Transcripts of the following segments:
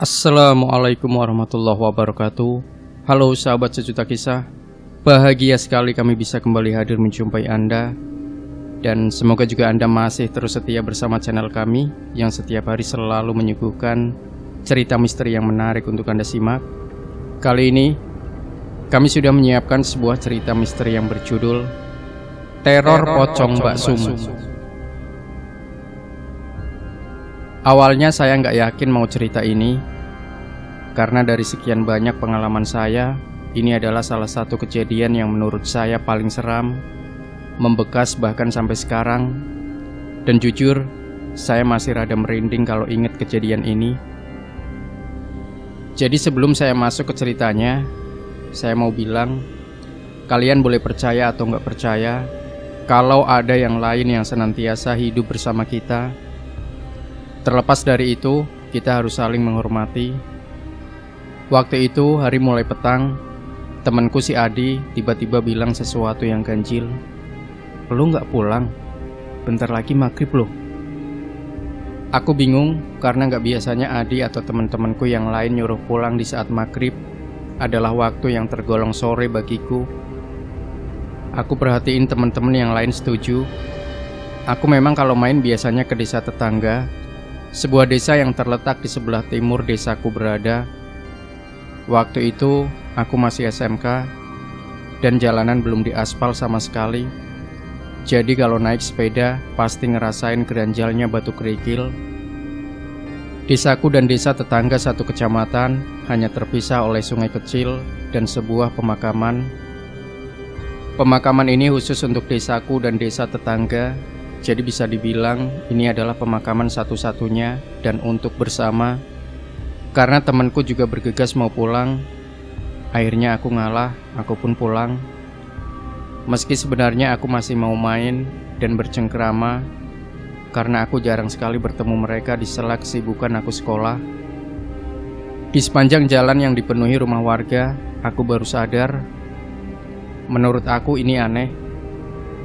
Assalamualaikum warahmatullahi wabarakatuh. Halo sahabat sejuta kisah. Bahagia sekali kami bisa kembali hadir menjumpai Anda. Dan semoga juga Anda masih terus setia bersama channel kami yang setiap hari selalu menyuguhkan cerita misteri yang menarik untuk Anda simak. Kali ini kami sudah menyiapkan sebuah cerita misteri yang berjudul Teror Pocong Mbak Sum. Awalnya saya nggak yakin mau cerita ini, karena dari sekian banyak pengalaman saya, ini adalah salah satu kejadian yang menurut saya paling seram, membekas bahkan sampai sekarang. Dan jujur, saya masih rada merinding kalau ingat kejadian ini. Jadi sebelum saya masuk ke ceritanya, saya mau bilang, kalian boleh percaya atau nggak percaya, kalau ada yang lain yang senantiasa hidup bersama kita. Terlepas dari itu, kita harus saling menghormati. Waktu itu hari mulai petang, temanku si Adi tiba-tiba bilang sesuatu yang ganjil. "Lu nggak pulang? Bentar lagi maghrib loh." Aku bingung karena nggak biasanya Adi atau teman-temanku yang lain nyuruh pulang di saat maghrib adalah waktu yang tergolong sore bagiku. Aku perhatiin teman-teman yang lain setuju. Aku memang kalau main biasanya ke desa tetangga, sebuah desa yang terletak di sebelah timur desaku berada. Waktu itu aku masih SMK dan jalanan belum diaspal sama sekali. Jadi kalau naik sepeda pasti ngerasain geranjalnya batu kerikil. Desaku dan desa tetangga satu kecamatan hanya terpisah oleh sungai kecil dan sebuah pemakaman. Pemakaman ini khusus untuk desaku dan desa tetangga. Jadi bisa dibilang ini adalah pemakaman satu-satunya dan untuk bersama. Karena temanku juga bergegas mau pulang, akhirnya aku ngalah, aku pun pulang. Meski sebenarnya aku masih mau main dan bercengkrama, karena aku jarang sekali bertemu mereka di sela kesibukan aku sekolah. Di sepanjang jalan yang dipenuhi rumah warga, aku baru sadar, menurut aku ini aneh.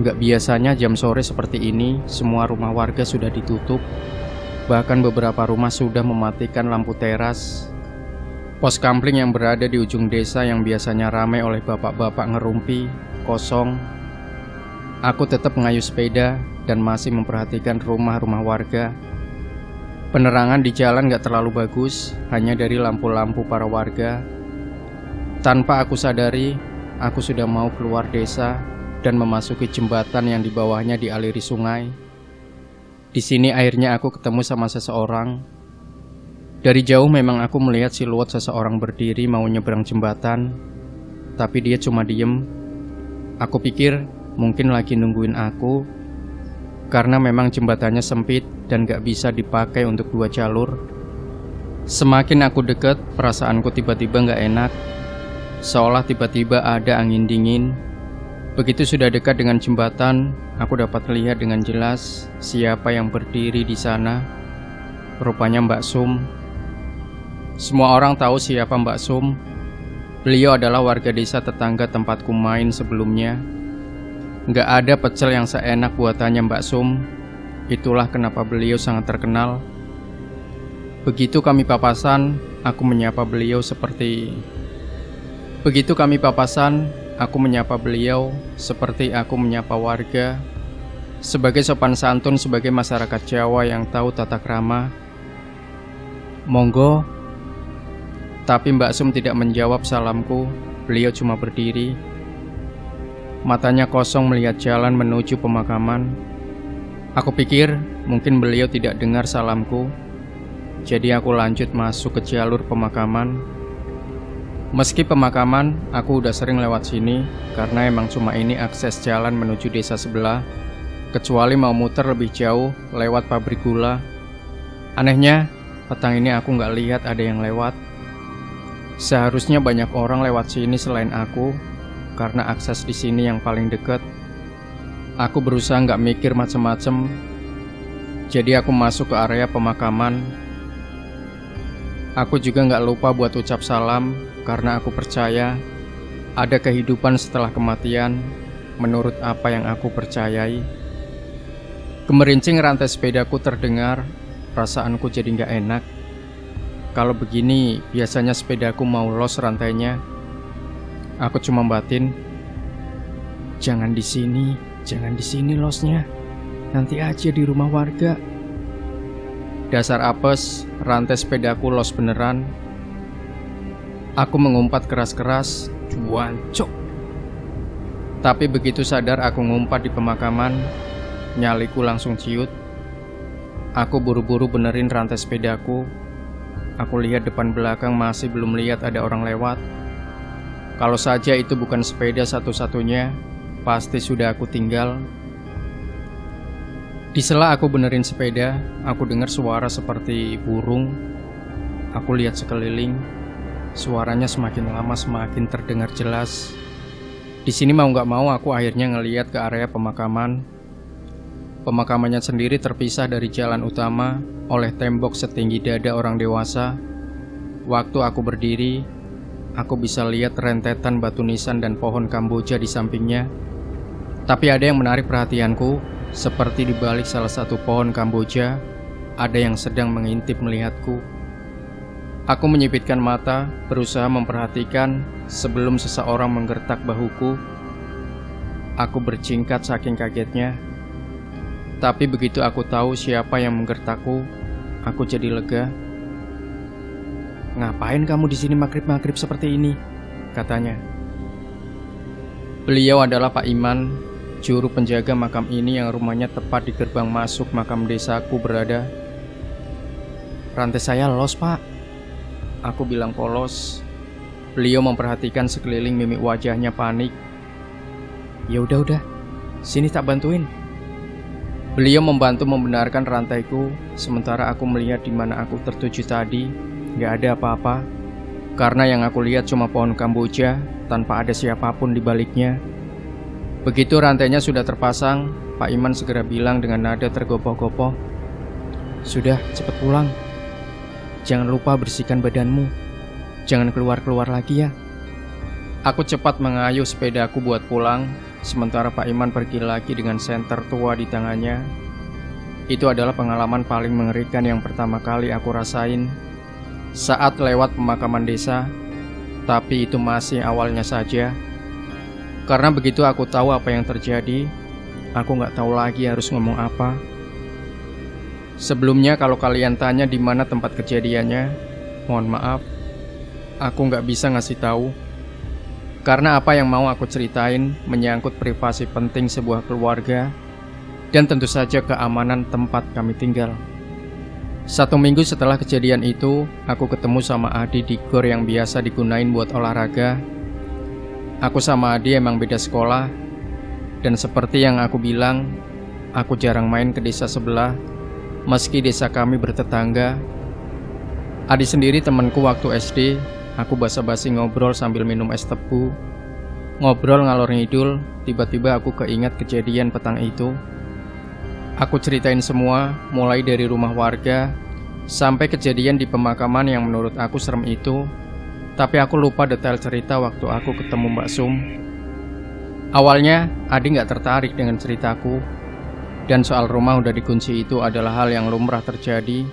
Nggak biasanya jam sore seperti ini, semua rumah warga sudah ditutup. Bahkan beberapa rumah sudah mematikan lampu teras. Pos kampling yang berada di ujung desa yang biasanya ramai oleh bapak-bapak ngerumpi, kosong. Aku tetap mengayuh sepeda dan masih memperhatikan rumah-rumah warga. Penerangan di jalan nggak terlalu bagus, hanya dari lampu-lampu para warga. Tanpa aku sadari, aku sudah mau keluar desa dan memasuki jembatan yang di bawahnya dialiri sungai. Di sini akhirnya aku ketemu sama seseorang. Dari jauh memang aku melihat siluet seseorang berdiri mau nyebrang jembatan, tapi dia cuma diem. Aku pikir mungkin lagi nungguin aku, karena memang jembatannya sempit dan gak bisa dipakai untuk dua jalur. Semakin aku dekat, perasaanku tiba-tiba gak enak, seolah tiba-tiba ada angin dingin. Begitu sudah dekat dengan jembatan, aku dapat lihat dengan jelas siapa yang berdiri di sana. Rupanya Mbak Sum. Semua orang tahu siapa Mbak Sum. Beliau adalah warga desa tetangga tempatku main sebelumnya. Nggak ada pecel yang seenak buatannya Mbak Sum. Itulah kenapa beliau sangat terkenal. Begitu kami papasan, aku menyapa beliau seperti aku menyapa warga, sebagai sopan santun sebagai masyarakat Jawa yang tahu tata krama. "Monggo." Tapi Mbak Sum tidak menjawab salamku, beliau cuma berdiri. Matanya kosong melihat jalan menuju pemakaman. Aku pikir mungkin beliau tidak dengar salamku, jadi aku lanjut masuk ke jalur pemakaman. Meski pemakaman, aku udah sering lewat sini karena emang cuma ini akses jalan menuju desa sebelah, kecuali mau muter lebih jauh lewat pabrik gula. Anehnya, petang ini aku nggak lihat ada yang lewat. Seharusnya banyak orang lewat sini selain aku, karena akses di sini yang paling dekat. Aku berusaha nggak mikir macem-macem, jadi aku masuk ke area pemakaman. Aku juga nggak lupa buat ucap salam, karena aku percaya ada kehidupan setelah kematian, menurut apa yang aku percayai. Gemerincing rantai sepedaku terdengar, perasaanku jadi nggak enak. Kalau begini biasanya sepedaku mau los rantainya. Aku cuma batin, jangan di sini losnya. Nanti aja di rumah warga. Dasar apes, rantai sepedaku los beneran. Aku mengumpat keras-keras, cuancok. Tapi begitu sadar aku ngumpat di pemakaman, nyaliku langsung ciut. Aku buru-buru benerin rantai sepedaku. Aku lihat depan belakang masih belum lihat ada orang lewat. Kalau saja itu bukan sepeda satu-satunya, pasti sudah aku tinggal. Di sela aku benerin sepeda, aku dengar suara seperti burung. Aku lihat sekeliling, suaranya semakin lama semakin terdengar jelas. Di sini mau gak mau aku akhirnya ngeliat ke area pemakaman. Pemakamannya sendiri terpisah dari jalan utama oleh tembok setinggi dada orang dewasa. Waktu aku berdiri, aku bisa lihat rentetan batu nisan dan pohon kamboja di sampingnya. Tapi ada yang menarik perhatianku, seperti di balik salah satu pohon kamboja, ada yang sedang mengintip melihatku. Aku menyipitkan mata, berusaha memperhatikan sebelum seseorang menggertak bahuku. Aku berjingkat saking kagetnya. Tapi begitu aku tahu siapa yang menggertakku, aku jadi lega. "Ngapain kamu di sini maghrib-maghrib seperti ini?" katanya. Beliau adalah Pak Iman, juru penjaga makam ini yang rumahnya tepat di gerbang masuk makam desaku berada. "Rantai saya los, Pak," aku bilang polos. Beliau memperhatikan sekeliling, mimik wajahnya panik. "Ya udah, sini tak bantuin." Beliau membantu membenarkan rantaiku, sementara aku melihat di mana aku tertuju tadi, gak ada apa-apa. Karena yang aku lihat cuma pohon kamboja, tanpa ada siapapun di baliknya. Begitu rantainya sudah terpasang, Pak Iman segera bilang dengan nada tergopoh-gopoh, "Sudah, cepat pulang. Jangan lupa bersihkan badanmu. Jangan keluar-keluar lagi ya." Aku cepat mengayuh sepedaku buat pulang, sementara Pak Iman pergi lagi dengan senter tua di tangannya. Itu adalah pengalaman paling mengerikan yang pertama kali aku rasain saat lewat pemakaman desa. Tapi itu masih awalnya saja. Karena begitu aku tahu apa yang terjadi, aku gak tahu lagi harus ngomong apa. Sebelumnya kalau kalian tanya di mana tempat kejadiannya, mohon maaf, aku gak bisa ngasih tahu. Karena apa yang mau aku ceritain menyangkut privasi penting sebuah keluarga dan tentu saja keamanan tempat kami tinggal. 1 minggu setelah kejadian itu, aku ketemu sama Adi di gor yang biasa digunain buat olahraga. Aku sama Adi emang beda sekolah, dan seperti yang aku bilang, aku jarang main ke desa sebelah, meski desa kami bertetangga. Adi sendiri temanku waktu SD. Aku basa-basi ngobrol sambil minum es tebu. Ngobrol ngalor ngidul, tiba-tiba aku keingat kejadian petang itu. Aku ceritain semua, mulai dari rumah warga sampai kejadian di pemakaman yang menurut aku serem itu. Tapi aku lupa detail cerita waktu aku ketemu Mbak Sum. Awalnya Adi gak tertarik dengan ceritaku, dan soal rumah udah dikunci itu adalah hal yang lumrah terjadi.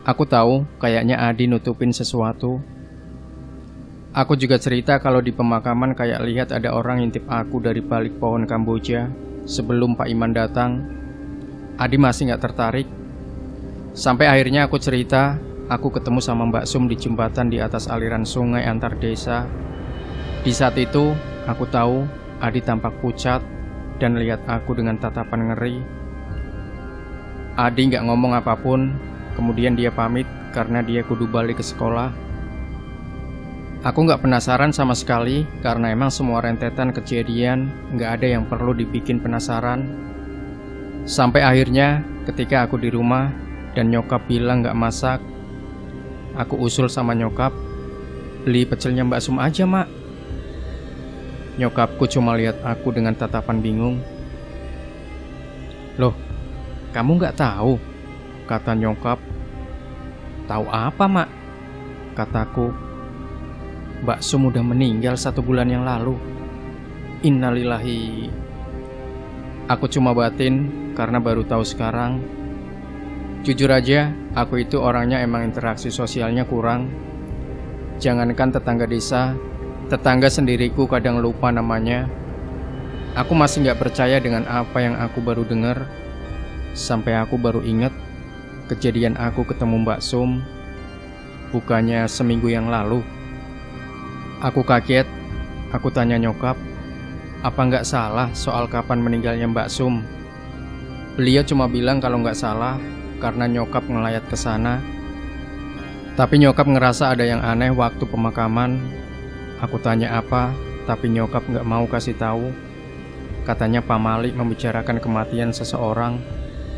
Aku tahu kayaknya Adi nutupin sesuatu. Aku juga cerita kalau di pemakaman kayak lihat ada orang ngintip aku dari balik pohon kamboja sebelum Pak Iman datang. Adi masih gak tertarik. Sampai akhirnya aku cerita, aku ketemu sama Mbak Sum di jembatan di atas aliran sungai antar desa. Di saat itu, aku tahu Adi tampak pucat dan lihat aku dengan tatapan ngeri. Adi gak ngomong apapun, kemudian dia pamit karena dia kudu balik ke sekolah. Aku gak penasaran sama sekali karena emang semua rentetan kejadian gak ada yang perlu dibikin penasaran. Sampai akhirnya ketika aku di rumah dan nyokap bilang gak masak, aku usul sama nyokap, "Beli pecelnya Mbak Sum aja, Mak." Nyokapku cuma lihat aku dengan tatapan bingung. "Loh, kamu gak tahu?" kata nyokap. "Tahu apa, Mak?" kataku. "Mbak Sum udah meninggal 1 bulan yang lalu." Innalillahi. Aku cuma batin karena baru tahu sekarang. Jujur aja, aku itu orangnya emang interaksi sosialnya kurang. Jangankan tetangga desa, tetangga sendiriku kadang lupa namanya. Aku masih gak percaya dengan apa yang aku baru dengar. Sampai aku baru ingat kejadian aku ketemu Mbak Sum, bukannya seminggu yang lalu. Aku kaget, aku tanya nyokap, apa nggak salah soal kapan meninggalnya Mbak Sum? Beliau cuma bilang kalau nggak salah karena nyokap ngelayat ke sana. Tapi nyokap ngerasa ada yang aneh waktu pemakaman. Aku tanya apa, tapi nyokap nggak mau kasih tahu. Katanya Pak Malik membicarakan kematian seseorang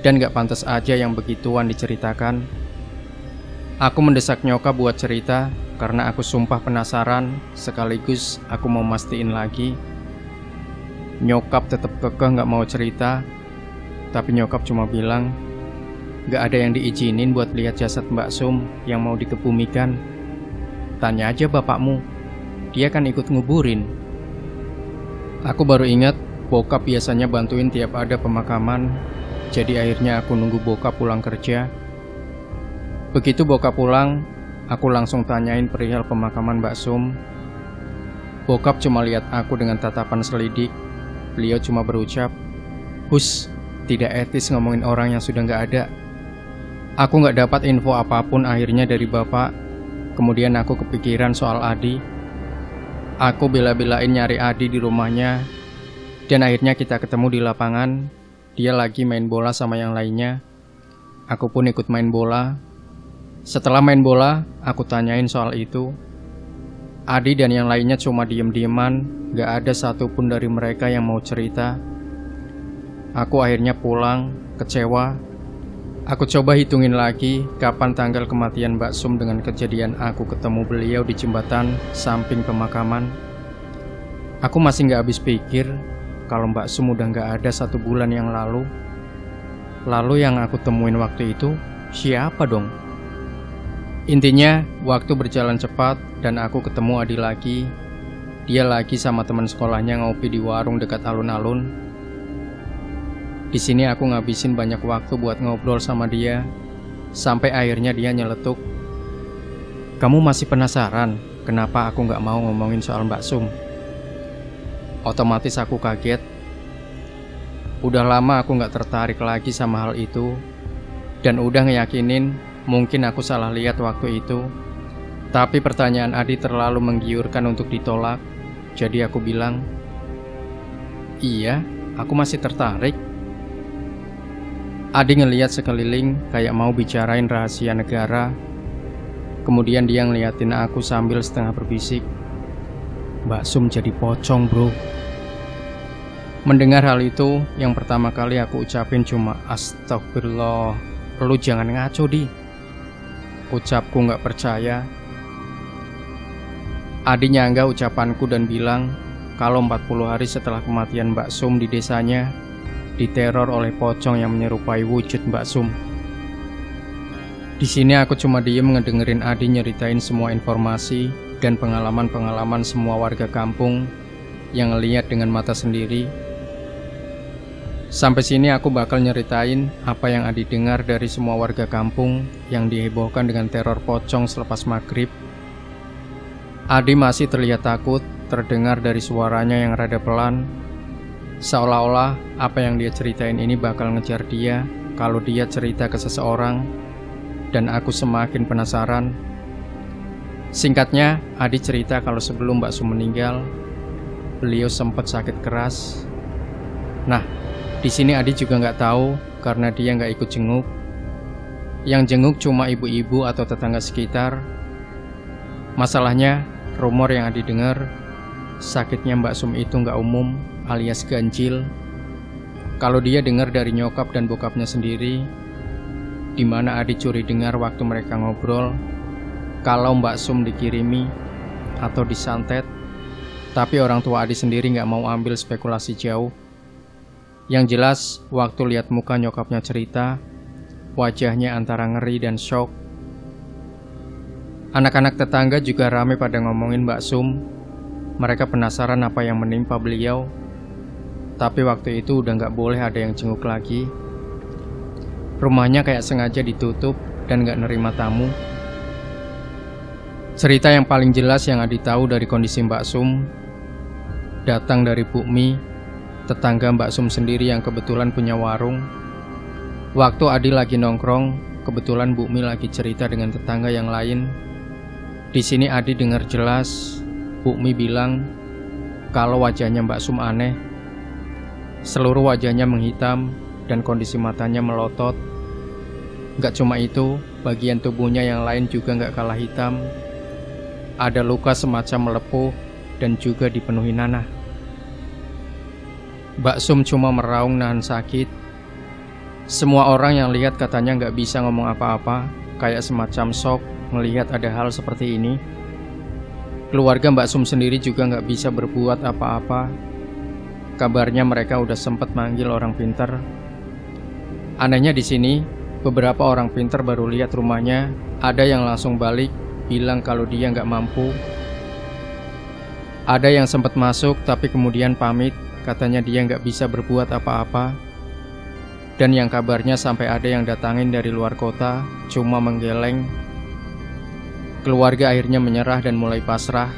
dan gak pantas aja yang begituan diceritakan. Aku mendesak nyokap buat cerita karena aku sumpah penasaran, sekaligus aku mau mastiin lagi. Nyokap tetap kekeh gak mau cerita, tapi nyokap cuma bilang gak ada yang diizinin buat lihat jasad Mbak Sum yang mau dikebumikan. Tanya aja bapakmu, dia kan ikut nguburin. Aku baru ingat bokap biasanya bantuin tiap ada pemakaman. Jadi akhirnya aku nunggu bokap pulang kerja. Begitu bokap pulang, aku langsung tanyain perihal pemakaman Mbak Sum. Bokap cuma lihat aku dengan tatapan selidik. Beliau cuma berucap, "Hus, tidak etis ngomongin orang yang sudah gak ada." Aku gak dapat info apapun akhirnya dari bapak. Kemudian aku kepikiran soal Adi. Aku bela-belain nyari Adi di rumahnya. Dan akhirnya kita ketemu di lapangan. Dia lagi main bola sama yang lainnya. Aku pun ikut main bola. Setelah main bola, aku tanyain soal itu. Adi dan yang lainnya cuma diem-dieman. Gak ada satupun dari mereka yang mau cerita. Aku akhirnya pulang, kecewa. Aku coba hitungin lagi kapan tanggal kematian Mbak Sum dengan kejadian aku ketemu beliau di jembatan samping pemakaman. Aku masih gak habis pikir kalau Mbak Sum udah gak ada 1 bulan yang lalu. Lalu yang aku temuin waktu itu siapa dong? Intinya waktu berjalan cepat dan aku ketemu Adi lagi. Dia lagi sama teman sekolahnya ngopi di warung dekat alun-alun. Di sini aku ngabisin banyak waktu buat ngobrol sama dia. Sampai akhirnya dia nyeletuk, "Kamu masih penasaran kenapa aku gak mau ngomongin soal Mbak Sum?" Otomatis aku kaget. Udah lama aku gak tertarik lagi sama hal itu. Dan udah ngeyakinin mungkin aku salah lihat waktu itu. Tapi pertanyaan Adi terlalu menggiurkan untuk ditolak. Jadi aku bilang, "Iya, aku masih tertarik." Adi ngeliat sekeliling kayak mau bicarain rahasia negara. Kemudian dia ngeliatin aku sambil setengah berbisik, "Mbak Sum jadi pocong bro." Mendengar hal itu, yang pertama kali aku ucapin cuma astagfirullah. "Lu jangan ngaco di," ucapku gak percaya. Adi nyanggah ucapanku dan bilang kalau 40 hari setelah kematian Mbak Sum di desanya diteror oleh pocong yang menyerupai wujud Mbak Sum. Di sini aku cuma diem ngedengerin Adi nyeritain semua informasi dan pengalaman-pengalaman semua warga kampung yang ngeliat dengan mata sendiri. Sampai sini aku bakal nyeritain apa yang Adi dengar dari semua warga kampung yang dihebohkan dengan teror pocong selepas maghrib. Adi masih terlihat takut, terdengar dari suaranya yang rada pelan. Seolah-olah apa yang dia ceritain ini bakal ngejar dia kalau dia cerita ke seseorang. Dan aku semakin penasaran. Singkatnya, Adi cerita kalau sebelum Mbak Sum meninggal, beliau sempat sakit keras. Nah, di sini Adi juga nggak tahu karena dia nggak ikut jenguk. Yang jenguk cuma ibu-ibu atau tetangga sekitar. Masalahnya, rumor yang Adi dengar, sakitnya Mbak Sum itu nggak umum alias ganjil. Kalau dia dengar dari nyokap dan bokapnya sendiri, di mana Adi curi dengar waktu mereka ngobrol kalau Mbak Sum dikirimi atau disantet. Tapi orang tua Adi sendiri nggak mau ambil spekulasi jauh. Yang jelas, waktu lihat muka nyokapnya cerita, wajahnya antara ngeri dan shock. Anak-anak tetangga juga ramai pada ngomongin Mbak Sum. Mereka penasaran apa yang menimpa beliau. Tapi waktu itu udah gak boleh ada yang jenguk lagi. Rumahnya kayak sengaja ditutup dan gak nerima tamu. Cerita yang paling jelas yang Adi tahu dari kondisi Mbak Sum datang dari Bu Mi, tetangga Mbak Sum sendiri yang kebetulan punya warung. Waktu Adi lagi nongkrong, kebetulan Bu Mi lagi cerita dengan tetangga yang lain. Di sini Adi dengar jelas Bu Mi bilang kalau wajahnya Mbak Sum aneh. Seluruh wajahnya menghitam dan kondisi matanya melotot. Gak cuma itu, bagian tubuhnya yang lain juga gak kalah hitam. Ada luka semacam melepuh dan juga dipenuhi nanah. Mbak Sum cuma meraung nahan sakit. Semua orang yang lihat katanya gak bisa ngomong apa-apa, kayak semacam shock melihat ada hal seperti ini. Keluarga Mbak Sum sendiri juga gak bisa berbuat apa-apa. Kabarnya mereka udah sempat manggil orang pintar. Anehnya di sini, beberapa orang pintar baru lihat rumahnya, ada yang langsung balik, bilang kalau dia nggak mampu. Ada yang sempat masuk tapi kemudian pamit, katanya dia nggak bisa berbuat apa-apa. Dan yang kabarnya sampai ada yang datangin dari luar kota, cuma menggeleng. Keluarga akhirnya menyerah dan mulai pasrah.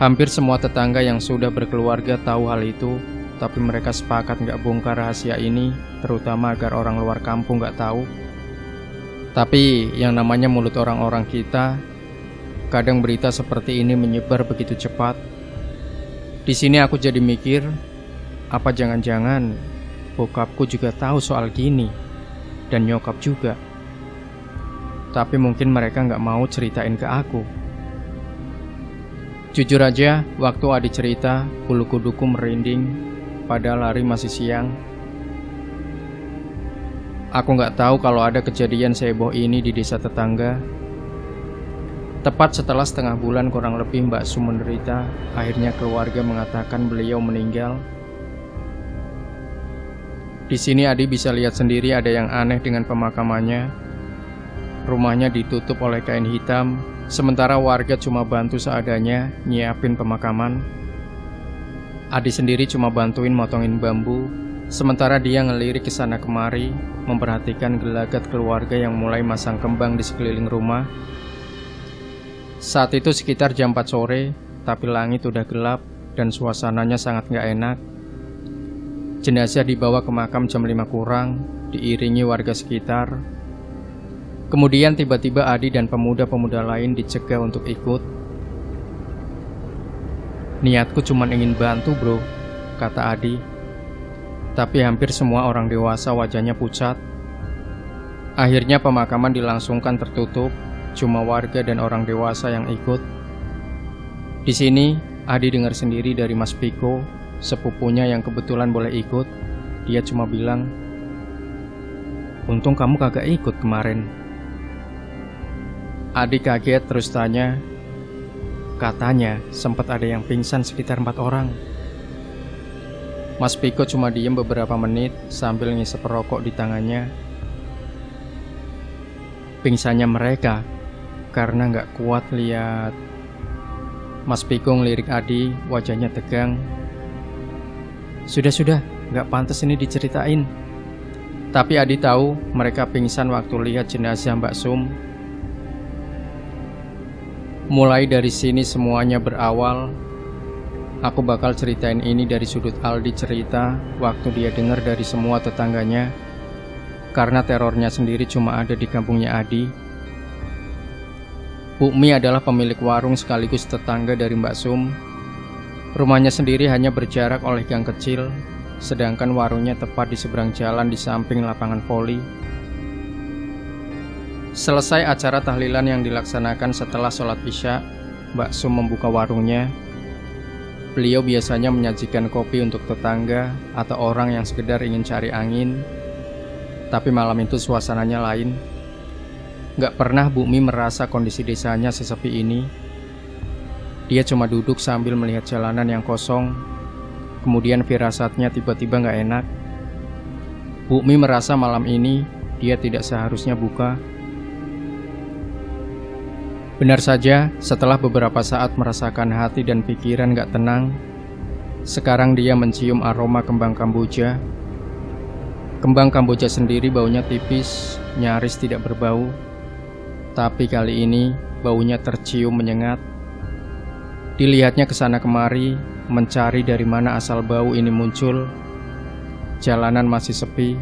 Hampir semua tetangga yang sudah berkeluarga tahu hal itu, tapi mereka sepakat nggak bongkar rahasia ini, terutama agar orang luar kampung nggak tahu. Tapi yang namanya mulut orang-orang kita, kadang berita seperti ini menyebar begitu cepat. Di sini aku jadi mikir, apa jangan-jangan bokapku juga tahu soal gini, dan nyokap juga. Tapi mungkin mereka nggak mau ceritain ke aku. Jujur aja, waktu Adi cerita, bulu kuduku merinding, padahal hari masih siang. Aku nggak tahu kalau ada kejadian seheboh ini di desa tetangga. Tepat setelah setengah bulan kurang lebih Mbak Sum menderita, akhirnya keluarga mengatakan beliau meninggal. Di sini Adi bisa lihat sendiri ada yang aneh dengan pemakamannya. Rumahnya ditutup oleh kain hitam, sementara warga cuma bantu seadanya nyiapin pemakaman. Adi sendiri cuma bantuin motongin bambu, sementara dia ngelirik ke sana kemari, memperhatikan gelagat keluarga yang mulai masang kembang di sekeliling rumah. Saat itu sekitar jam 4 sore, tapi langit udah gelap dan suasananya sangat gak enak. Jenazah dibawa ke makam jam 5 kurang, diiringi warga sekitar. Kemudian tiba-tiba Adi dan pemuda-pemuda lain dicegah untuk ikut. Niatku cuma ingin bantu bro, kata Adi. Tapi hampir semua orang dewasa wajahnya pucat. Akhirnya pemakaman dilangsungkan tertutup, cuma warga dan orang dewasa yang ikut. Di sini Adi dengar sendiri dari Mas Piko, sepupunya yang kebetulan boleh ikut. Dia cuma bilang, "Untung kamu kagak ikut kemarin." Adi kaget terus tanya, "Katanya sempat ada yang pingsan sekitar 4 orang." Mas Piko cuma diem beberapa menit sambil ngisep rokok di tangannya. Pingsannya mereka karena nggak kuat lihat. Mas Piko ngelirik Adi, wajahnya tegang. Sudah, nggak pantas ini diceritain. Tapi Adi tahu mereka pingsan waktu lihat jenazah Mbak Sum. Mulai dari sini semuanya berawal. Aku bakal ceritain ini dari sudut Aldi cerita waktu dia dengar dari semua tetangganya, karena terornya sendiri cuma ada di kampungnya Adi. Bu Mi adalah pemilik warung sekaligus tetangga dari Mbak Sum. Rumahnya sendiri hanya berjarak oleh gang kecil, sedangkan warungnya tepat di seberang jalan di samping lapangan voli. Selesai acara tahlilan yang dilaksanakan setelah sholat isya, Mbak Sum membuka warungnya. Beliau biasanya menyajikan kopi untuk tetangga atau orang yang sekedar ingin cari angin. Tapi malam itu suasananya lain. Gak pernah Bu Mi merasa kondisi desanya sesepi ini. Dia cuma duduk sambil melihat jalanan yang kosong. Kemudian firasatnya tiba-tiba gak enak. Bu Mi merasa malam ini dia tidak seharusnya buka. Benar saja, setelah beberapa saat merasakan hati dan pikiran gak tenang, sekarang dia mencium aroma kembang kamboja. Kembang Kamboja sendiri baunya tipis, nyaris tidak berbau. Tapi kali ini baunya tercium menyengat. Dilihatnya kesana kemari, mencari dari mana asal bau ini muncul. Jalanan masih sepi.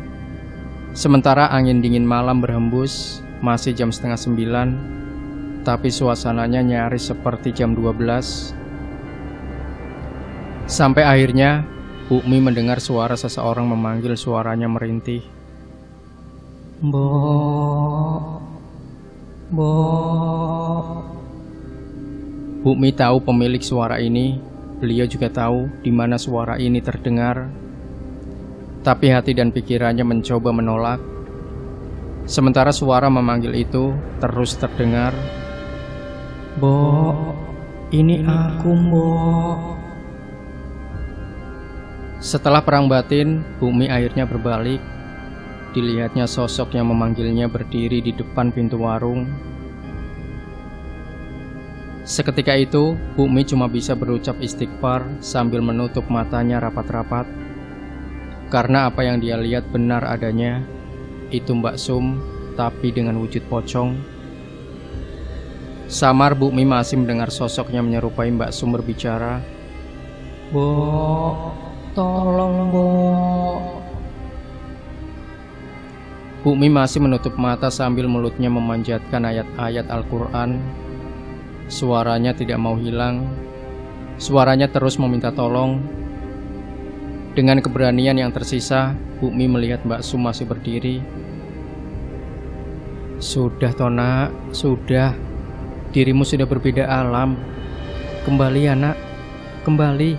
Sementara angin dingin malam berhembus, masih jam 8:30, tapi suasananya nyaris seperti jam 12. Sampai akhirnya Bu Mi mendengar suara seseorang memanggil, suaranya merintih. Mbok, Mbok. Bu Mi tahu pemilik suara ini. Beliau juga tahu di mana suara ini terdengar. Tapi hati dan pikirannya mencoba menolak. Sementara suara memanggil itu terus terdengar. Mbok, ini aku, Mbok. Setelah perang batin, Bu Mi akhirnya berbalik. Dilihatnya sosok yang memanggilnya berdiri di depan pintu warung. Seketika itu, Bu Mi cuma bisa berucap istighfar sambil menutup matanya rapat-rapat. Karena apa yang dia lihat benar adanya, itu Mbak Sum, tapi dengan wujud pocong. Samar Bu Mi masih mendengar sosoknya menyerupai Mbak Sum berbicara. Mbok, tolong, Mbok. Bu Mi masih menutup mata sambil mulutnya memanjatkan ayat-ayat Al-Quran. Suaranya tidak mau hilang. Suaranya terus meminta tolong. Dengan keberanian yang tersisa, Bu Mi melihat Mbak Sum masih berdiri. Sudah, Tona, sudah. Dirimu sudah berbeda alam. Kembali, anak, kembali.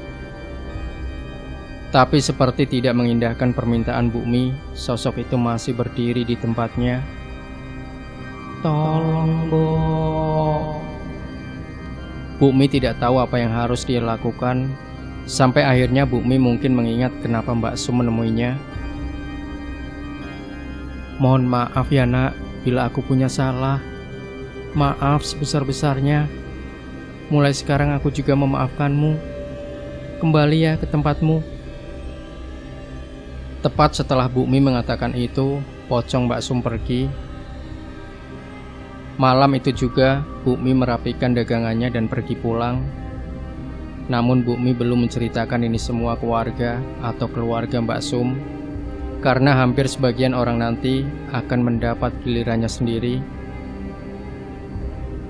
Tapi seperti tidak mengindahkan permintaan Bu Mi, sosok itu masih berdiri di tempatnya. Tolong, Mbok. Bu Mi tidak tahu apa yang harus dia lakukan. Sampai akhirnya Bu Mi mungkin mengingat kenapa Mbak Sum menemuinya. Mohon maaf ya, nak, bila aku punya salah. Maaf sebesar-besarnya. Mulai sekarang aku juga memaafkanmu. Kembali ya ke tempatmu. Tepat setelah Bu Mi mengatakan itu, pocong Mbak Sum pergi. Malam itu juga, Bu Mi merapikan dagangannya dan pergi pulang. Namun Bu Mi belum menceritakan ini semua ke warga atau keluarga Mbak Sum, karena hampir sebagian orang nanti akan mendapat gilirannya sendiri.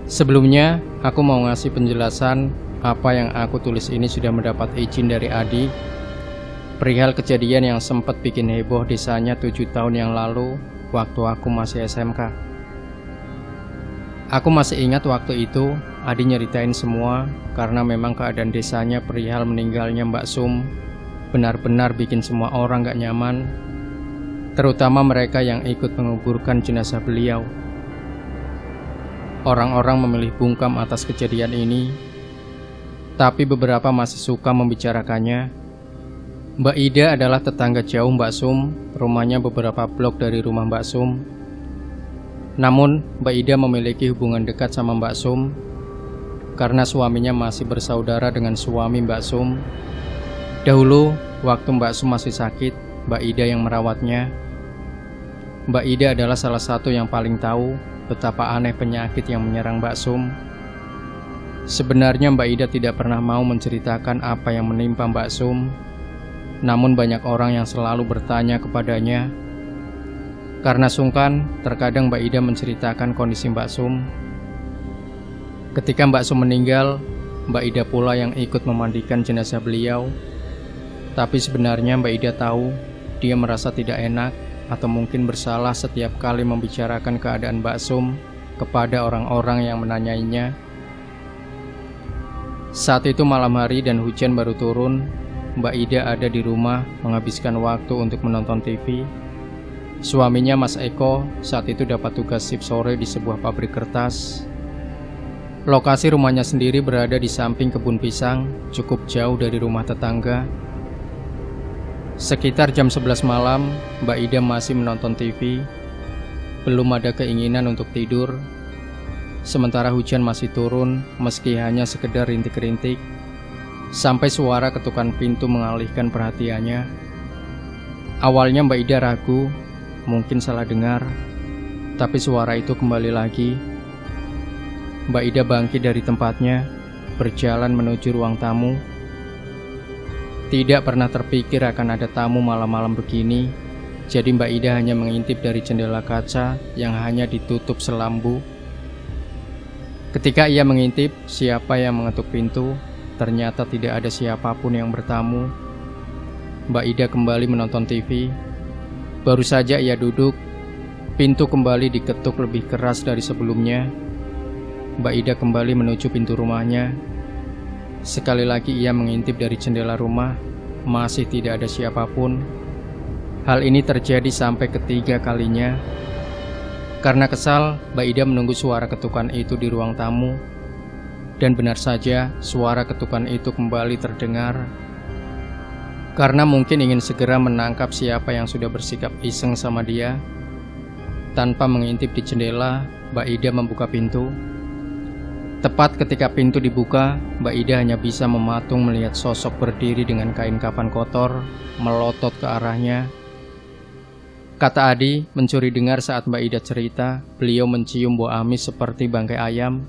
Sebelumnya, aku mau ngasih penjelasan apa yang aku tulis ini sudah mendapat izin dari Adi. Perihal kejadian yang sempat bikin heboh desanya 7 tahun yang lalu waktu aku masih SMK. Aku masih ingat waktu itu Adi nyeritain semua karena memang keadaan desanya perihal meninggalnya Mbak Sum benar-benar bikin semua orang gak nyaman, terutama mereka yang ikut menguburkan jenazah beliau. Orang-orang memilih bungkam atas kejadian ini, tapi beberapa masih suka membicarakannya. Mbak Ida adalah tetangga jauh Mbak Sum, rumahnya beberapa blok dari rumah Mbak Sum. Namun, Mbak Ida memiliki hubungan dekat sama Mbak Sum karena suaminya masih bersaudara dengan suami Mbak Sum. Dahulu, waktu Mbak Sum masih sakit, Mbak Ida yang merawatnya. Mbak Ida adalah salah satu yang paling tahu betapa aneh penyakit yang menyerang Mbak Sum. Sebenarnya Mbak Ida tidak pernah mau menceritakan apa yang menimpa Mbak Sum. Namun banyak orang yang selalu bertanya kepadanya. Karena sungkan, terkadang Mbak Ida menceritakan kondisi Mbak Sum. Ketika Mbak Sum meninggal, Mbak Ida pula yang ikut memandikan jenazah beliau. Tapi sebenarnya Mbak Ida tahu dia merasa tidak enak atau mungkin bersalah setiap kali membicarakan keadaan Mbak Sum kepada orang-orang yang menanyainya. Saat itu malam hari dan hujan baru turun. Mbak Ida ada di rumah menghabiskan waktu untuk menonton TV. Suaminya Mas Eko saat itu dapat tugas shift sore di sebuah pabrik kertas. Lokasi rumahnya sendiri berada di samping kebun pisang, cukup jauh dari rumah tetangga. Sekitar jam 11 malam, Mbak Ida masih menonton TV. Belum ada keinginan untuk tidur. Sementara hujan masih turun, meski hanya sekedar rintik-rintik. Sampai suara ketukan pintu mengalihkan perhatiannya. Awalnya Mbak Ida ragu, mungkin salah dengar, tapi suara itu kembali lagi. Mbak Ida bangkit dari tempatnya, berjalan menuju ruang tamu. Tidak pernah terpikir akan ada tamu malam-malam begini, jadi Mbak Ida hanya mengintip dari jendela kaca yang hanya ditutup selambu. Ketika ia mengintip siapa yang mengetuk pintu, ternyata tidak ada siapapun yang bertamu. Mbak Ida kembali menonton TV. Baru saja ia duduk, pintu kembali diketuk lebih keras dari sebelumnya. Mbak Ida kembali menuju pintu rumahnya. Sekali lagi ia mengintip dari jendela rumah, masih tidak ada siapapun. Hal ini terjadi sampai ketiga kalinya. Karena kesal, Mbak Ida menunggu suara ketukan itu di ruang tamu. Dan benar saja, suara ketukan itu kembali terdengar. Karena mungkin ingin segera menangkap siapa yang sudah bersikap iseng sama dia. Tanpa mengintip di jendela, Mbak Ida membuka pintu. Tepat ketika pintu dibuka, Mbak Ida hanya bisa mematung melihat sosok berdiri dengan kain kafan kotor, melotot ke arahnya. Kata Adi, mencuri dengar saat Mbak Ida cerita, beliau mencium bau amis seperti bangkai ayam.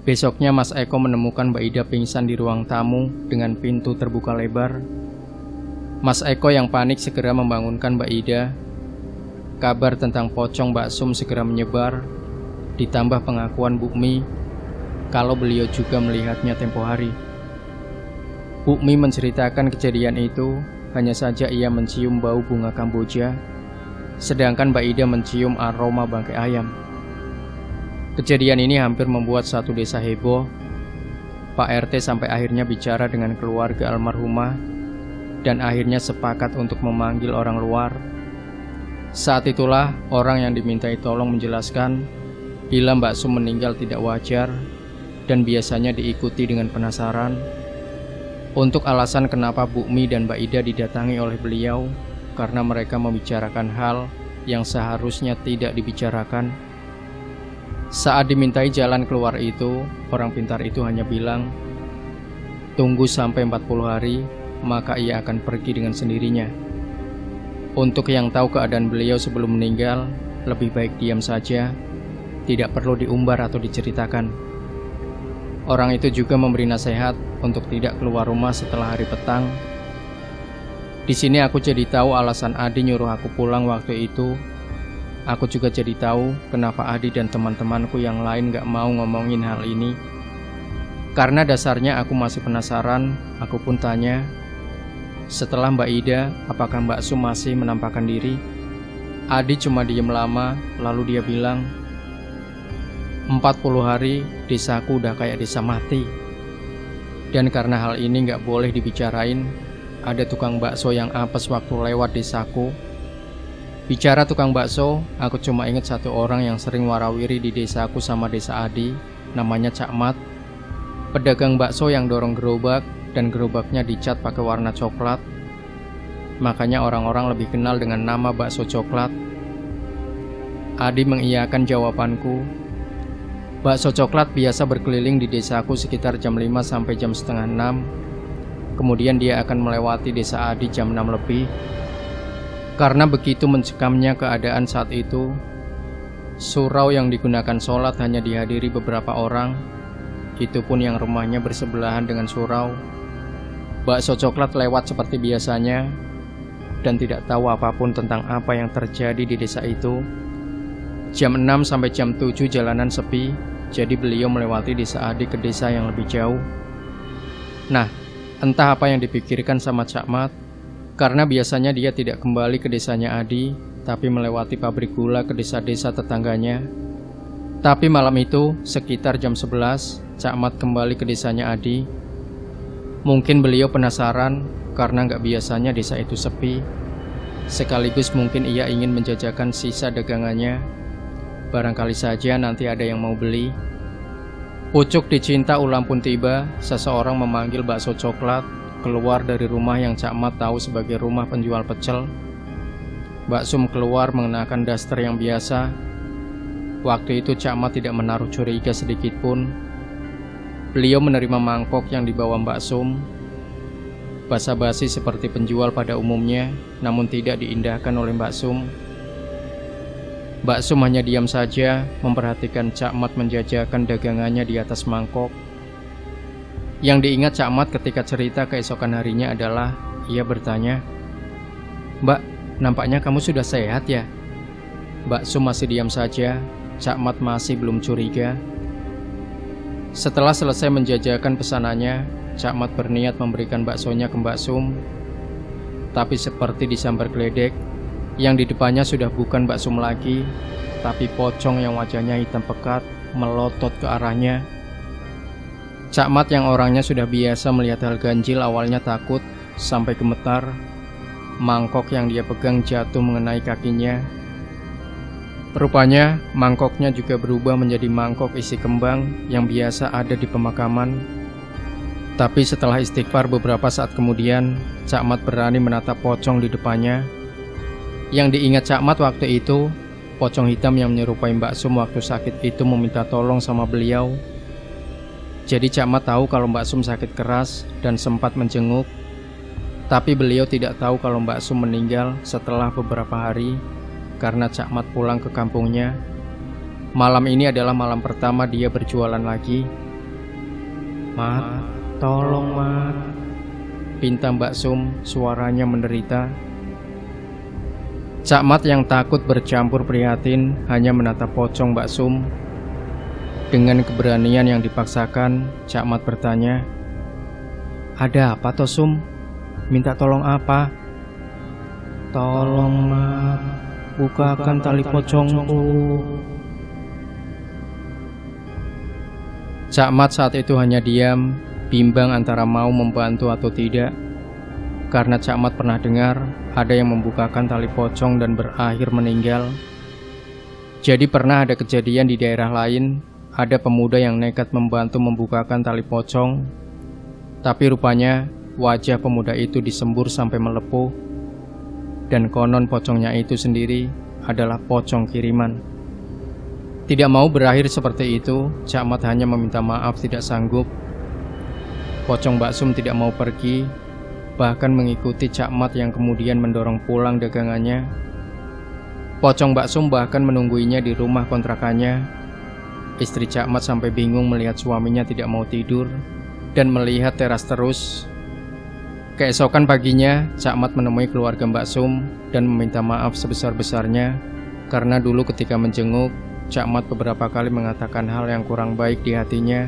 Besoknya Mas Eko menemukan Mbak Ida pingsan di ruang tamu dengan pintu terbuka lebar. Mas Eko yang panik segera membangunkan Mbak Ida. Kabar tentang pocong Mbak Sum segera menyebar, ditambah pengakuan Bu Mi kalau beliau juga melihatnya tempo hari. Bu Mi menceritakan kejadian itu, hanya saja ia mencium bau bunga kamboja, sedangkan Mbak Ida mencium aroma bangkai ayam. Kejadian ini hampir membuat satu desa heboh. Pak RT sampai akhirnya bicara dengan keluarga almarhumah dan akhirnya sepakat untuk memanggil orang luar. Saat itulah orang yang dimintai tolong menjelaskan bila Mbak Sum meninggal tidak wajar dan biasanya diikuti dengan penasaran. Untuk alasan kenapa Bu Mi dan Mbak Ida didatangi oleh beliau, karena mereka membicarakan hal yang seharusnya tidak dibicarakan. Saat dimintai jalan keluar itu, orang pintar itu hanya bilang, tunggu sampai 40 hari, maka ia akan pergi dengan sendirinya. Untuk yang tahu keadaan beliau sebelum meninggal, lebih baik diam saja, tidak perlu diumbar atau diceritakan. Orang itu juga memberi nasihat untuk tidak keluar rumah setelah hari petang. Di sini aku jadi tahu alasan Adi nyuruh aku pulang waktu itu. Aku juga jadi tahu kenapa Adi dan teman-temanku yang lain gak mau ngomongin hal ini. Karena dasarnya aku masih penasaran, aku pun tanya, setelah Mbak Ida, apakah Mbak Sum masih menampakkan diri? Adi cuma diem lama, lalu dia bilang, 40 hari desaku udah kayak desa mati. Dan karena hal ini gak boleh dibicarain, ada tukang bakso yang apes waktu lewat desaku. Bicara tukang bakso, aku cuma ingat satu orang yang sering warawiri di desaku sama desa Adi, namanya Cak Mat. Pedagang bakso yang dorong gerobak dan gerobaknya dicat pakai warna coklat. Makanya orang-orang lebih kenal dengan nama bakso coklat. Adi mengiyakan jawabanku. Bakso coklat biasa berkeliling di desaku sekitar jam 5 sampai jam setengah 6. Kemudian dia akan melewati desa Adi jam 6 lebih. Karena begitu mencekamnya keadaan saat itu, surau yang digunakan sholat hanya dihadiri beberapa orang, itu pun yang rumahnya bersebelahan dengan surau. Bakso coklat lewat seperti biasanya dan tidak tahu apapun tentang apa yang terjadi di desa itu. Jam 6 sampai jam 7 jalanan sepi, jadi beliau melewati desa Adi ke desa yang lebih jauh. Nah, entah apa yang dipikirkan sama Cak Mat, karena biasanya dia tidak kembali ke desanya Adi, tapi melewati pabrik gula ke desa-desa tetangganya. Tapi malam itu, sekitar jam 11, Cak Mat kembali ke desanya Adi. Mungkin beliau penasaran, karena gak biasanya desa itu sepi. Sekaligus mungkin ia ingin menjajakan sisa dagangannya. Barangkali saja nanti ada yang mau beli. Pucuk dicinta ulam pun tiba, seseorang memanggil bakso coklat keluar dari rumah yang Cak Mat tahu sebagai rumah penjual pecel. Mbak Sum keluar mengenakan daster yang biasa. Waktu itu Cak Mat tidak menaruh curiga sedikit pun. Beliau menerima mangkok yang dibawa Mbak Sum. basa-basi seperti penjual pada umumnya, namun tidak diindahkan oleh Mbak Sum. Mbak Sum hanya diam saja memperhatikan Cak Mat menjajakan dagangannya di atas mangkok. Yang diingat Cak Mat ketika cerita keesokan harinya adalah ia bertanya, "Mbak, nampaknya kamu sudah sehat ya?" Mbak Sum masih diam saja. Cak Mat masih belum curiga. Setelah selesai menjajakan pesanannya, Cak Mat berniat memberikan baksonya ke Mbak Sum. Tapi seperti disambar geledek, yang di depannya sudah bukan Mbak Sum lagi, tapi pocong yang wajahnya hitam pekat melotot ke arahnya. Cak Mat yang orangnya sudah biasa melihat hal ganjil awalnya takut sampai gemetar. Mangkok yang dia pegang jatuh mengenai kakinya. Rupanya mangkoknya juga berubah menjadi mangkok isi kembang yang biasa ada di pemakaman. Tapi setelah istighfar beberapa saat kemudian, Cak Mat berani menatap pocong di depannya. Yang diingat Cak Mat waktu itu, pocong hitam yang menyerupai Mbak Sum waktu sakit itu meminta tolong sama beliau. Jadi Cak Mat tahu kalau Mbak Sum sakit keras dan sempat menjenguk. Tapi beliau tidak tahu kalau Mbak Sum meninggal setelah beberapa hari karena Cak Mat pulang ke kampungnya. Malam ini adalah malam pertama dia berjualan lagi. "Mat, tolong Mat," pinta Mbak Sum, suaranya menderita. Cak Mat yang takut bercampur prihatin hanya menatap pocong Mbak Sum. Dengan keberanian yang dipaksakan, Cak Mat bertanya, "Ada apa toh Sum? Minta tolong apa?" "Tolong Mat, bukakan tali pocongku." Cak Mat saat itu hanya diam, bimbang antara mau membantu atau tidak. Karena Cak Mat pernah dengar ada yang membukakan tali pocong dan berakhir meninggal. Jadi pernah ada kejadian di daerah lain, ada pemuda yang nekat membantu membukakan tali pocong. Tapi rupanya wajah pemuda itu disembur sampai melepuh. Dan konon pocongnya itu sendiri adalah pocong kiriman. Tidak mau berakhir seperti itu, Cak Mat hanya meminta maaf tidak sanggup. Pocong Mbak Sum tidak mau pergi, bahkan mengikuti Cak Mat yang kemudian mendorong pulang dagangannya. Pocong Mbak Sum bahkan menungguinya di rumah kontrakannya. Istri Cak Mat sampai bingung melihat suaminya tidak mau tidur dan melihat teras terus. Keesokan paginya, Cak Mat menemui keluarga Mbak Sum dan meminta maaf sebesar-besarnya karena dulu ketika menjenguk, Cak Mat beberapa kali mengatakan hal yang kurang baik di hatinya,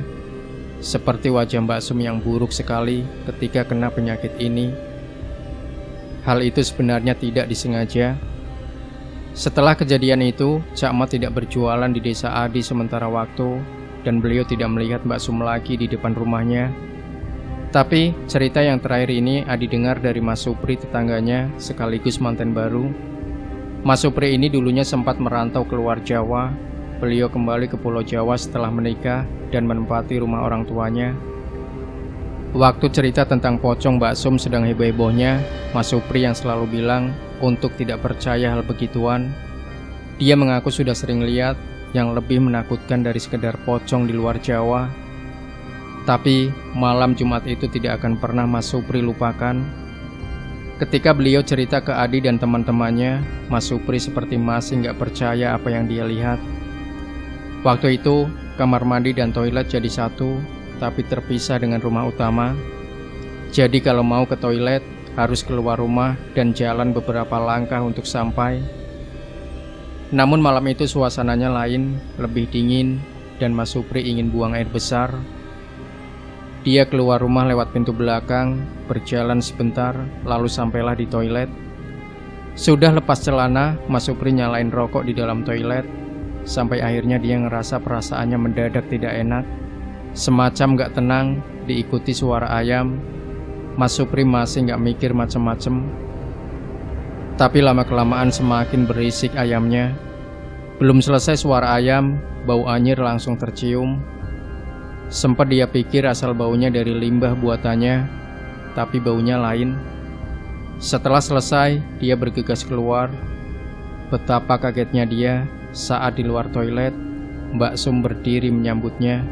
seperti wajah Mbak Sum yang buruk sekali ketika kena penyakit ini. Hal itu sebenarnya tidak disengaja. Setelah kejadian itu, Cak Mat tidak berjualan di desa Adi sementara waktu, dan beliau tidak melihat Mbak Sum lagi di depan rumahnya. Tapi cerita yang terakhir ini Adi dengar dari Mas Supri, tetangganya sekaligus manten baru. Mas Supri ini dulunya sempat merantau keluar Jawa. Beliau kembali ke Pulau Jawa setelah menikah dan menempati rumah orang tuanya. Waktu cerita tentang pocong Mbak Sum sedang heboh-hebohnya, Mas Supri yang selalu bilang untuk tidak percaya hal begituan. Dia mengaku sudah sering lihat yang lebih menakutkan dari sekedar pocong di luar Jawa. Tapi malam Jumat itu tidak akan pernah Mas Supri lupakan. Ketika beliau cerita ke Adi dan teman-temannya, Mas Supri seperti masih nggak percaya apa yang dia lihat. Waktu itu, kamar mandi dan toilet jadi satu, tapi terpisah dengan rumah utama. Jadi kalau mau ke toilet, harus keluar rumah dan jalan beberapa langkah untuk sampai. Namun malam itu suasananya lain, lebih dingin, dan Mas Supri ingin buang air besar. Dia keluar rumah lewat pintu belakang, berjalan sebentar, lalu sampailah di toilet. Sudah lepas celana, Mas Supri nyalain rokok di dalam toilet. Sampai akhirnya dia ngerasa perasaannya mendadak tidak enak, semacam gak tenang, diikuti suara ayam. Mas Supri masih gak mikir macem-macem. Tapi lama-kelamaan semakin berisik ayamnya. Belum selesai suara ayam, bau anyir langsung tercium. Sempat dia pikir asal baunya dari limbah buatannya, tapi baunya lain. Setelah selesai, dia bergegas keluar. Betapa kagetnya dia saat di luar toilet, Mbak Sum berdiri menyambutnya.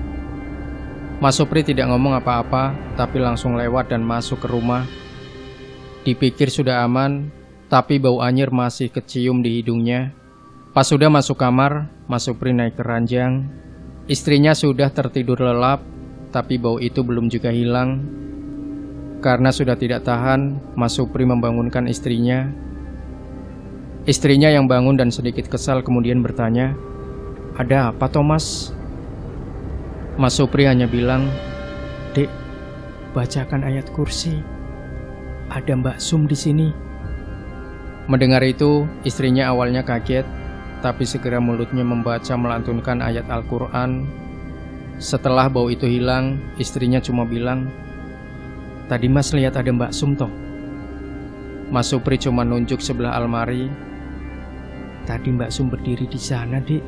Mas Supri tidak ngomong apa-apa, tapi langsung lewat dan masuk ke rumah. Dipikir sudah aman, tapi bau anyir masih kecium di hidungnya. Pas sudah masuk kamar, Mas Supri naik ke ranjang. Istrinya sudah tertidur lelap, tapi bau itu belum juga hilang. Karena sudah tidak tahan, Mas Supri membangunkan istrinya. Istrinya yang bangun dan sedikit kesal kemudian bertanya, "Ada apa, Thomas?" Mas Supri hanya bilang, "Dek, bacakan ayat kursi. Ada Mbak Sum di sini." Mendengar itu, istrinya awalnya kaget, tapi segera mulutnya membaca melantunkan ayat Al-Quran. Setelah bau itu hilang, istrinya cuma bilang, "Tadi Mas lihat ada Mbak Sum toh?" Mas Supri cuma nunjuk sebelah almari. "Tadi Mbak Sum berdiri di sana, Dik."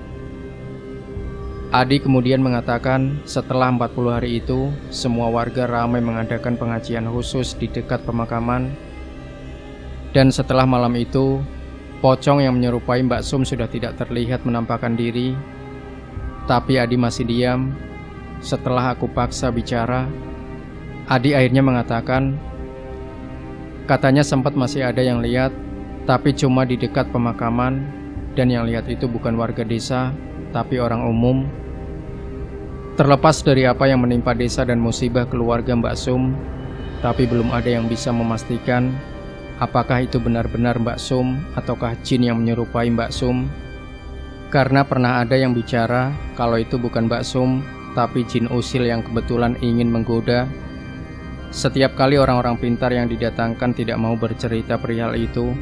Adi kemudian mengatakan setelah 40 hari itu, semua warga ramai mengadakan pengajian khusus di dekat pemakaman. Dan setelah malam itu, pocong yang menyerupai Mbak Sum sudah tidak terlihat menampakkan diri. Tapi Adi masih diam. Setelah aku paksa bicara, Adi akhirnya mengatakan, katanya sempat masih ada yang lihat, tapi cuma di dekat pemakaman. Dan yang lihat itu bukan warga desa, tapi orang umum. Terlepas dari apa yang menimpa desa dan musibah keluarga Mbak Sum, tapi belum ada yang bisa memastikan apakah itu benar-benar Mbak Sum ataukah jin yang menyerupai Mbak Sum. Karena pernah ada yang bicara kalau itu bukan Mbak Sum, tapi jin usil yang kebetulan ingin menggoda. Setiap kali orang-orang pintar yang didatangkan tidak mau bercerita perihal itu,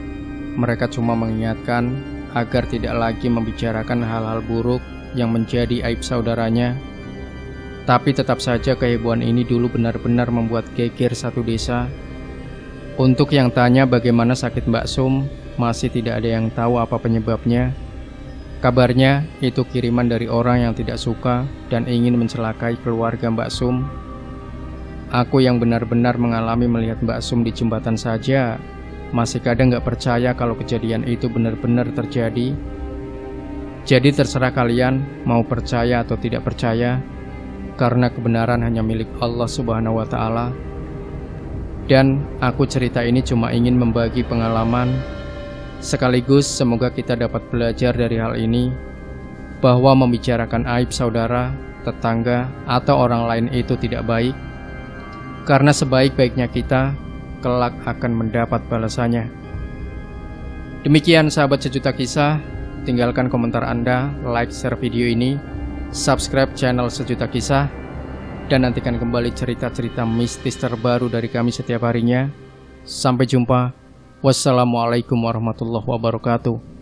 mereka cuma mengingatkan agar tidak lagi membicarakan hal-hal buruk yang menjadi aib saudaranya. Tapi tetap saja kehebohan ini dulu benar-benar membuat geger satu desa. Untuk yang tanya bagaimana sakit Mbak Sum, masih tidak ada yang tahu apa penyebabnya. Kabarnya itu kiriman dari orang yang tidak suka dan ingin mencelakai keluarga Mbak Sum. Aku yang benar-benar mengalami melihat Mbak Sum di jembatan saja, masih kadang gak percaya kalau kejadian itu benar-benar terjadi. Jadi terserah kalian mau percaya atau tidak percaya, karena kebenaran hanya milik Allah Subhanahu wa Ta'ala. Dan aku cerita ini cuma ingin membagi pengalaman, sekaligus semoga kita dapat belajar dari hal ini, bahwa membicarakan aib saudara, tetangga, atau orang lain itu tidak baik. Karena sebaik-baiknya kita, kelak akan mendapat balasannya. Demikian sahabat Sejuta Kisah, tinggalkan komentar Anda, like, share video ini, subscribe channel Sejuta Kisah, dan nantikan kembali cerita-cerita mistis terbaru dari kami setiap harinya. Sampai jumpa. Wassalamualaikum warahmatullahi wabarakatuh.